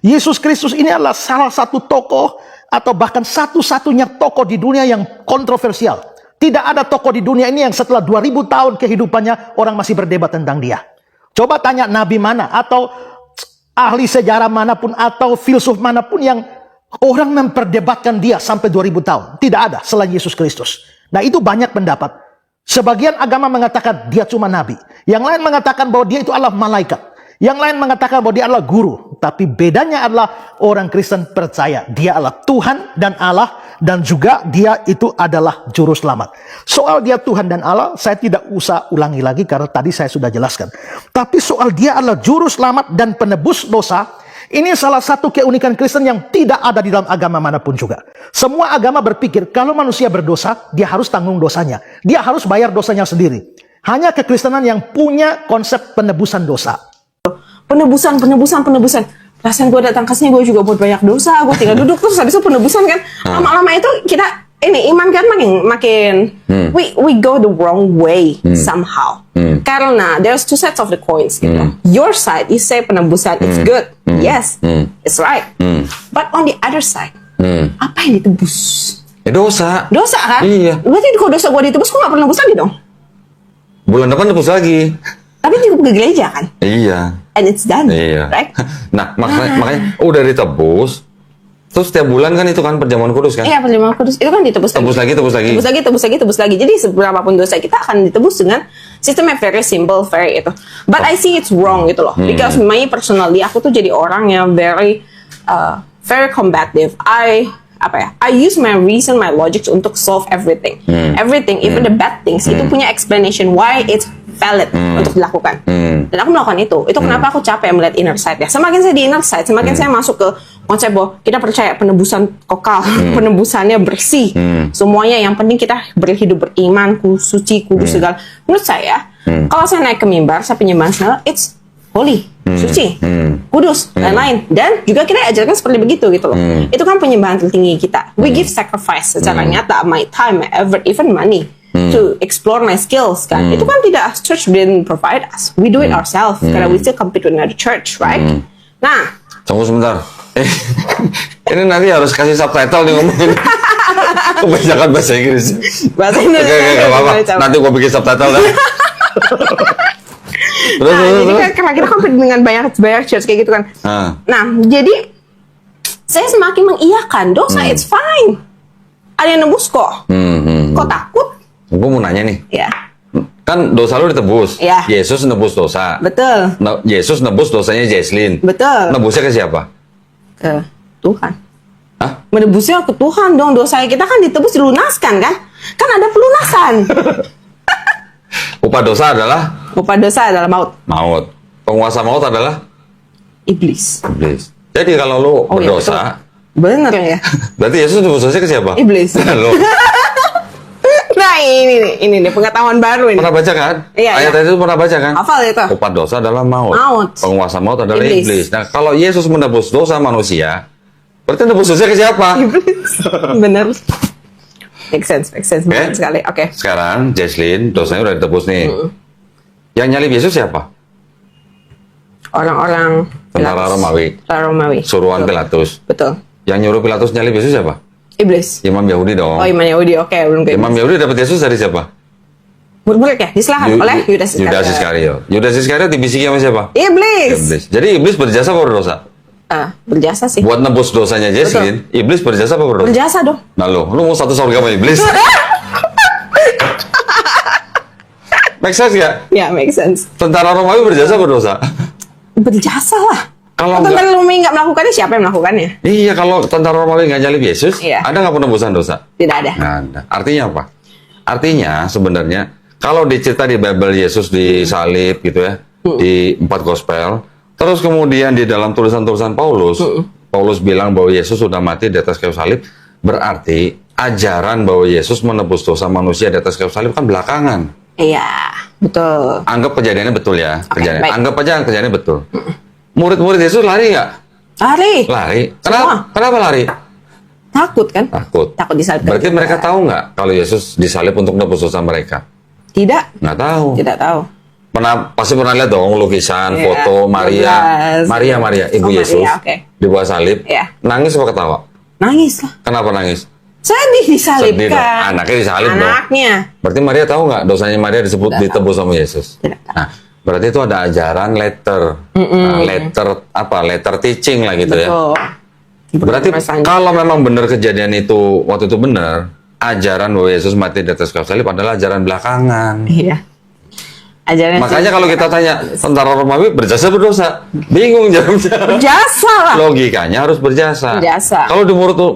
Yesus Kristus ini adalah salah satu tokoh atau bahkan satu-satunya tokoh di dunia yang kontroversial. Tidak ada tokoh di dunia ini yang setelah 2000 tahun kehidupannya orang masih berdebat tentang dia. Coba tanya nabi mana atau ahli sejarah manapun atau filsuf manapun yang orang memperdebatkan dia sampai 2000 tahun. Tidak ada selain Yesus Kristus. Nah, itu banyak pendapat. Sebagian agama mengatakan dia cuma nabi. Yang lain mengatakan bahwa dia itu adalah malaikat. Yang lain mengatakan bahwa dia adalah guru. Tapi bedanya adalah orang Kristen percaya dia adalah Tuhan dan Allah. Dan juga dia itu adalah juru selamat. Soal dia Tuhan dan Allah, saya tidak usah ulangi lagi karena tadi saya sudah jelaskan. Tapi soal dia adalah juru selamat dan penebus dosa, ini salah satu keunikan Kristen yang tidak ada di dalam agama manapun juga. Semua agama berpikir kalau manusia berdosa, dia harus tanggung dosanya. Dia harus bayar dosanya sendiri. Hanya kekristenan yang punya konsep penebusan dosa. Penebusan. Perasaan gue datang ke sini, gue juga buat banyak dosa. Gue tinggal duduk terus habis itu penebusan kan. Lama-lama itu kita, ini iman kan makin we go the wrong way somehow. Karena there's two sides of the coins gitu. Your side, you say penebusan, it's good. Yes, it's right. But on the other side, apa yang ditebus? Dosa. Dosa kan? Iya. Berarti kalau dosa gue ditebus, gue gak pernah nebus lagi dong? Bulan depan tebus lagi. Tapi cukup ke gereja kan? Iya. And it's done, Iya. right? Nah, makanya udah ditebus. Terus setiap bulan kan itu kan perjamuan kudus kan? Iya, perjamuan kudus itu kan ditebus lagi. Tebus lagi. Jadi seberapapun dosa kita akan ditebus dengan sistem yang very simple, very itu. But I see it's wrong gitu loh. Because me personally, aku tuh jadi orang yang very combative. I use my reason, my logic untuk solve everything. Everything, even the bad things, itu punya explanation why it's valid untuk dilakukan. Dan aku melakukan itu. Itu kenapa aku capek melihat inner side ya. Semakin saya di inner side, semakin saya masuk ke konsep bahwa kita percaya penebusan kokal, penebusannya bersih. Semuanya yang penting kita berhidup beriman, suci, kudus segala. Menurut saya, kalau saya naik ke mimbar, saya penyembahan segala, it's holy, suci, kudus, lain-lain. Dan juga kita ajarkan seperti begitu gitu loh. Itu kan penyembahan tertinggi kita. We give sacrifice secara nyata, my time, my effort, even money to explore my skills kan. Itu kan tidak church didn't provide us. We do it ourselves karena we still compete with another church, right? Nah, tunggu sebentar. Ini nanti harus kasih subtitle nih ngomongin. Kebanyakan bahasa Inggris. Bahasa Indonesia. Oke, gak apa-apa. Nanti gua bikin subtitle dah. Jadi kan karena kita compete dengan banyak church kayak gitu kan. Nah, jadi saya semakin mengiyakan dosa it's fine. Ada yang nebus kok. Kok takut? Gue mau nanya nih. Ya. Kan dosa lu ditebus. Ya. Yesus nebus dosa. Betul. Yesus nebus dosanya Jesslyn. Betul. Nebusnya ke siapa? Ke Tuhan. Hah? Menebusnya ke Tuhan dong. Dosa kita kan ditebus, dilunaskan kan? Kan ada pelunasan. Upah dosa adalah? Upah dosa adalah maut. Maut. Penguasa maut adalah? Iblis. Iblis. Jadi kalau lu berdosa, bener ya? berarti Yesus nebus dosanya ke siapa? Iblis. Loh. Nah ini nih pengetahuan baru ini. Pernah baca kan? Iya, Ayat itu pernah baca kan? Hafal itu. Upah dosa adalah maut. Maut. Penguasa maut adalah iblis. Nah, kalau Yesus menebus dosa manusia, berarti nebus dosa ke siapa? Iblis. Bener. Make sense. Bener sekali. Oke. Sekarang Jesslyn dosanya udah ditebus nih. Yang nyalib Yesus siapa? Orang-orang tentara Romawi. Suruhan Pilatus. Betul. Yang nyuruh Pilatus nyalib Yesus siapa? Iblis. Imam Yahudi dong. Oh, Imam Yahudi. Oke, belum ke Imam Yahudi dapat Yesus dari siapa? Murid-murid ya? Diserahkan oleh Yudas Iskariot. Yudas Iskariot dibisiki sama siapa? Iblis. Jadi iblis berjasa apa berdosa? Berjasa sih. Buat nebus dosanya Jesslyn, iblis berjasa apa berdosa? Berjasa dong. Nah lu mau satu surga sama iblis? Make sense gak? Ya, make sense. Tentara Romawi berjasa berdosa? Berjasa lah. Kalau tentara Romawi nggak melakukannya, siapa yang melakukannya? Iya, kalau tentara Romawi nggak nyalib Yesus, ada nggak penebusan dosa? Tidak ada. Nggak ada. Artinya apa? Artinya sebenarnya kalau dicerita di Bible Yesus disalib gitu ya, di 4 Gospel, terus kemudian di dalam tulisan-tulisan Paulus, Paulus bilang bahwa Yesus sudah mati di atas kayu salib, berarti ajaran bahwa Yesus menebus dosa manusia di atas kayu salib kan belakangan. Iya, betul. Anggap kejadiannya betul ya, Baik. Anggap aja kejadiannya betul. Murid-murid Yesus lari nggak? Lari. Kenapa lari? Takut kan? Takut disalib. Berarti mereka tahu nggak kalau Yesus disalib untuk nebus dosa mereka? Tidak. Nggak tahu. Tidak tahu. pasti pernah lihat dong lukisan, Iya, foto Maria, 12. Maria, Ibu Oh, Maria, Yesus oke. di bawah salib. Iya. Nangis apa ketawa? Nangis lah. Kenapa nangis? Sedih Sedih disalibkan. dong. Anaknya disalib dong. Anaknya. Berarti Maria tahu nggak dosanya Maria disebut ditebus sama Yesus? Tidak tahu. Nah, berarti itu ada ajaran letter, Nah, letter teaching lah gitu ya. Betul. Berarti Perasaan. kalau memang benar kejadian itu waktu itu benar, ajaran bahwa Yesus mati di atas kayu salib adalah ajaran belakangan. Iya. Ajaran Makanya kalau kita tanya tentara Romawi berjasa berdosa, bingung jawabnya. jasa lah. Logikanya harus berjasa. Berjasa. Kalau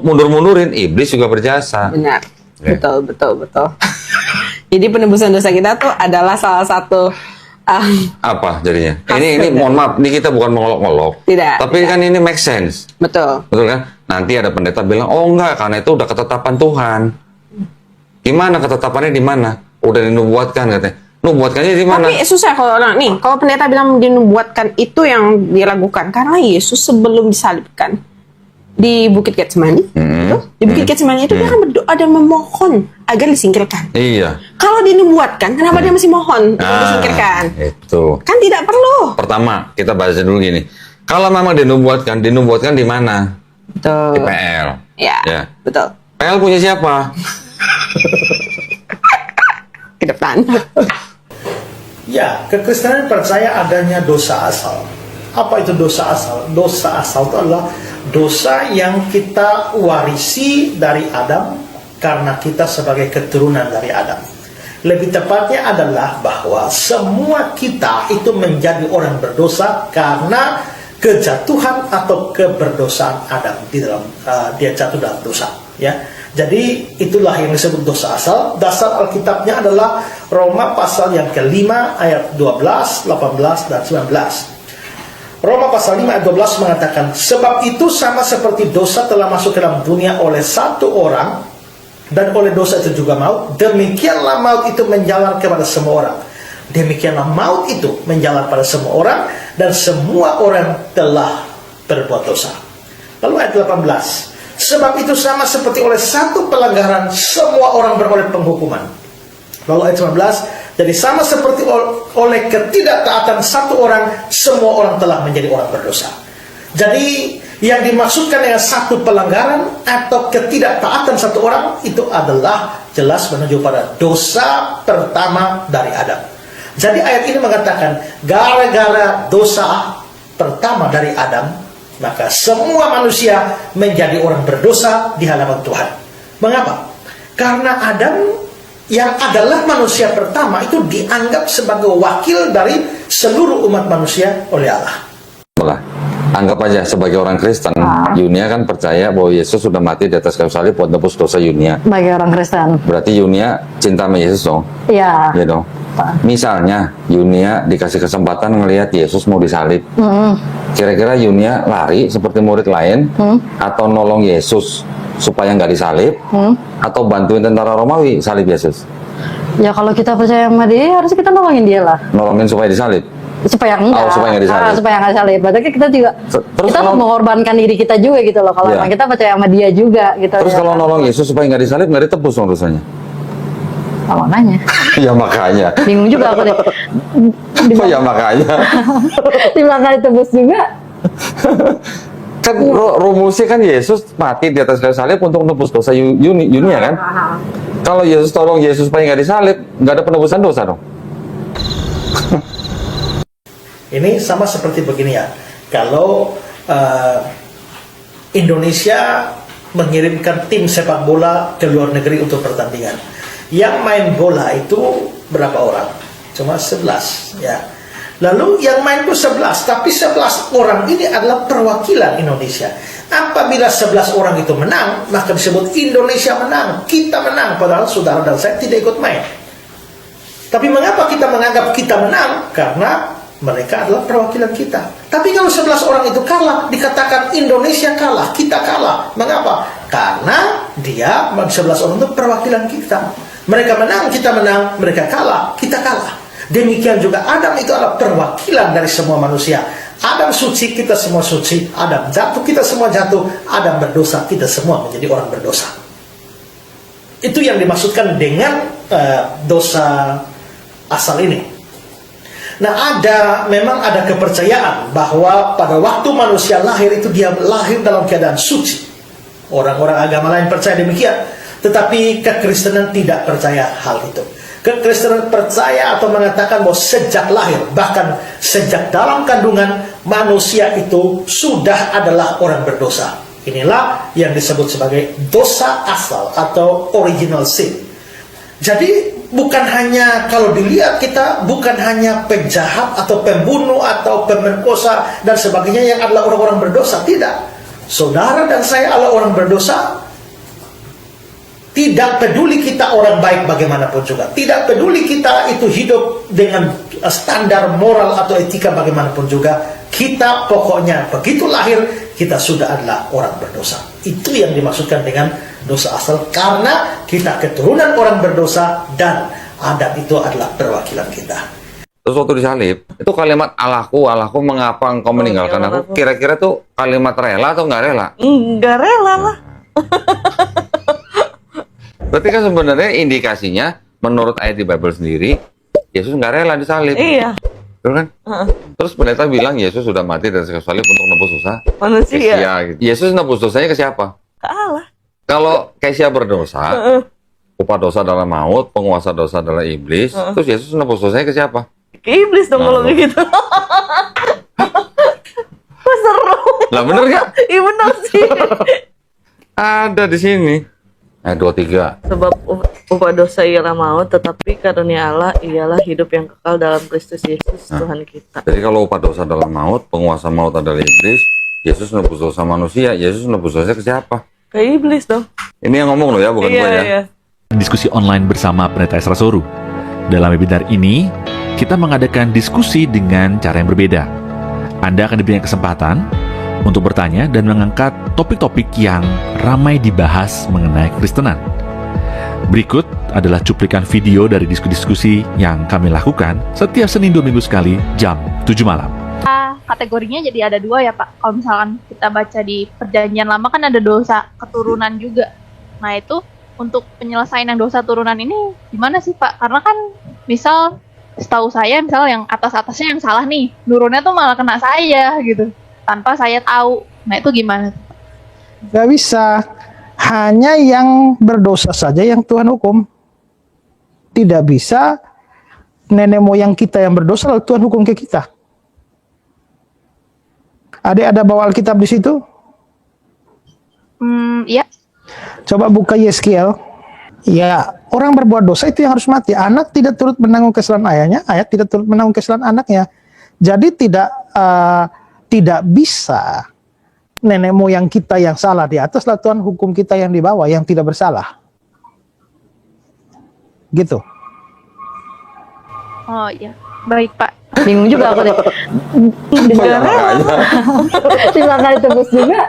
mundur-mundurin, iblis juga berjasa. Benar. Oke. Betul. Jadi penebusan dosa kita tuh adalah salah satu Apa jadinya? Hasil Ini dari- mohon maaf, ini kita bukan mengolok-olok. Tidak, Tapi kan ini make sense. betul. Betul kan? Nanti ada pendeta bilang, oh enggak, karena itu udah ketetapan Tuhan. Gimana ketetapannya di mana? Udah dinubuatkan katanya. Nubuatkannya di mana? Tapi susah kalau orang nih, kalau pendeta bilang dinubuatkan itu yang diragukan karena Yesus sebelum disalibkan di Bukit Getsemani, di Bukit Getsemani itu dia kan berdoa dan memohon agar disingkirkan. Iya. Kalau dinubuatkan, kenapa dia masih mohon untuk disingkirkan? Itu. Kan tidak perlu. Pertama, kita baca dulu gini. Kalau memang dinubuatkan di mana? Betul. Di PL. Ya, betul. PL punya siapa? Ke depan. Ya, kekristenan percaya adanya dosa asal. Apa itu dosa asal? Dosa asal itu adalah dosa yang kita warisi dari Adam karena kita sebagai keturunan dari Adam. Lebih tepatnya adalah bahwa semua kita itu menjadi orang berdosa karena kejatuhan atau keberdosaan Adam di dalam dia jatuh dalam dosa. Ya, jadi itulah yang disebut dosa asal. Dasar Alkitabnya adalah Roma pasal yang kelima ayat 12, 18 dan 19. Roma pasal 5 ayat 12 mengatakan, sebab itu sama seperti dosa telah masuk ke dalam dunia oleh satu orang, dan oleh dosa itu juga maut, demikianlah maut itu menjalar kepada semua orang. Demikianlah maut itu menjalar pada semua orang, dan semua orang telah berbuat dosa. Lalu ayat 18, sebab itu sama seperti oleh satu pelanggaran semua orang beroleh penghukuman. Lalu ayat 19, jadi sama seperti oleh ketidaktaatan satu orang, semua orang telah menjadi orang berdosa. Jadi yang dimaksudkan dengan satu pelanggaran atau ketidaktaatan satu orang itu adalah jelas menuju pada dosa pertama dari Adam. Jadi ayat ini mengatakan gara-gara dosa pertama dari Adam, maka semua manusia menjadi orang berdosa di hadapan Tuhan. Mengapa? Karena Adam yang adalah manusia pertama itu dianggap sebagai wakil dari seluruh umat manusia oleh Allah. Anggap aja sebagai orang Kristen, Yunia kan percaya bahwa Yesus sudah mati di atas kayu salib buat nebus dosa Yunia. Bagi orang Kristen. Berarti Yunia cinta sama Yesus dong? Iya. Iya dong. Misalnya Yunia dikasih kesempatan ngelihat Yesus mau disalib. Kira-kira Yunia lari seperti murid lain atau nolong Yesus supaya nggak disalib atau bantuin tentara Romawi salib Yesus? Ya kalau kita percaya sama dia, harus kita nolongin dia lah. Nolongin supaya disalib? Supaya enggak. Supaya nggak disalib. Supaya nggak disalib. Berarti kita juga, Terus kita kalau- mengorbankan diri kita juga gitu loh. Kalau Iya. emang kita percaya sama dia juga gitu. Terus ya. kalau nolong Yesus supaya nggak disalib nggak ditebus dong dosanya? Oh, makanya. Ya makanya. Bingung juga aku deh. Oh ya makanya. Di belakang ditebus juga. Kan rumusnya kan Yesus mati di atas kayu salib untuk menebus dosa Yunia kan? Kalau Yesus tolong Yesus supaya nggak disalib, nggak ada penebusan dosa dong. Ini sama seperti begini ya. Kalau Indonesia mengirimkan tim sepak bola ke luar negeri untuk pertandingan, yang main bola itu berapa orang? Cuma 11 ya. Lalu yang main itu 11, tapi 11 orang ini adalah perwakilan Indonesia. Apabila 11 orang itu menang, maka disebut Indonesia menang, kita menang, padahal saudara dan saya tidak ikut main. Tapi mengapa kita menganggap kita menang? Karena mereka adalah perwakilan kita. Tapi kalau 11 orang itu kalah, dikatakan Indonesia kalah, kita kalah. Mengapa? Karena dia 11 orang itu perwakilan kita. Mereka menang, kita menang. Mereka kalah, kita kalah. Demikian juga Adam itu adalah perwakilan dari semua manusia. Adam suci, kita semua suci. Adam jatuh, kita semua jatuh. Adam berdosa, kita semua menjadi orang berdosa. Itu yang dimaksudkan dengan dosa asal ini. Nah, memang ada kepercayaan bahwa pada waktu manusia lahir itu dia lahir dalam keadaan suci. Orang-orang agama lain percaya demikian, tetapi kekristenan tidak percaya hal itu. Kekristenan percaya atau mengatakan bahwa sejak lahir, bahkan sejak dalam kandungan, manusia itu sudah adalah orang berdosa. Inilah yang disebut sebagai dosa asal atau original sin. Jadi bukan hanya, kalau dilihat kita bukan hanya penjahat atau pembunuh atau pemerkosa dan sebagainya yang adalah orang-orang berdosa. Tidak. Saudara dan saya adalah orang berdosa. Tidak peduli kita orang baik bagaimanapun juga. Tidak peduli kita itu hidup dengan standar moral atau etika bagaimanapun juga. Kita pokoknya begitu lahir, kita sudah adalah orang berdosa. Itu yang dimaksudkan dengan dosa asal. Karena kita keturunan orang berdosa dan adat itu adalah perwakilan kita. Terus waktu disalib, itu kalimat Allahku mengapa engkau meninggalkan aku? Kira-kira tuh kalimat rela atau nggak rela? Nggak rela lah. Berarti kan sebenarnya indikasinya menurut ayat di Bible sendiri, Yesus nggak rela disalib. Iya. Betul kan? Terus pendeta bilang Yesus sudah mati dan salib untuk nebus dosa Manusia. Kesia, gitu. Yesus nebus dosanya ke siapa? Ke Allah. Kalau Kesia berdosa, upah dosa adalah maut, penguasa dosa adalah iblis. Terus Yesus nebus dosanya ke siapa? Ke iblis dong kalau begitu. Kok seru? Lah bener nggak? Iya benar sih. Ada di sini. Ayat 23. Sebab upah dosa ialah maut, tetapi karunia Allah ialah hidup yang kekal dalam Kristus Yesus Tuhan kita. Jadi kalau upah dosa adalah maut, penguasa maut adalah iblis, Yesus nebus dosa manusia, Yesus nebus dosa ke siapa? Ke iblis dong. Ini yang ngomong loh ya, bukan gue ya. Iya. Diskusi online bersama Pendeta Esra Soru. Dalam webinar ini, kita mengadakan diskusi dengan cara yang berbeda. Anda akan diberikan kesempatan untuk bertanya dan mengangkat topik-topik yang ramai dibahas mengenai Kristenan. Berikut adalah cuplikan video dari diskusi-diskusi yang kami lakukan setiap Senin 2 minggu sekali jam 7 malam. Kategorinya jadi ada 2 ya Pak. Kalau misalkan kita baca di Perjanjian Lama kan ada dosa keturunan juga. Nah itu untuk penyelesaian yang dosa turunan ini gimana sih Pak? Karena kan misal setahu saya misal yang atas-atasnya yang salah nih, nurunnya tuh malah kena saya gitu. Tanpa saya tahu. Nah itu gimana? Gak bisa. Hanya yang berdosa saja yang Tuhan hukum. Tidak bisa nenek moyang kita yang berdosa lalu Tuhan hukum ke kita. Adik ada bawa Alkitab di situ? Ya. Coba buka Yeskiel. Ya, orang berbuat dosa itu yang harus mati. Anak tidak turut menanggung kesalahan ayahnya, ayah tidak turut menanggung kesalahan anaknya. Jadi tidak bisa nenek moyang kita yang salah di atas lah Tuhan hukum kita yang di bawah yang tidak bersalah. Gitu. Oh iya. Baik Pak. Bingung juga aku deh. Di belakang ditebus juga.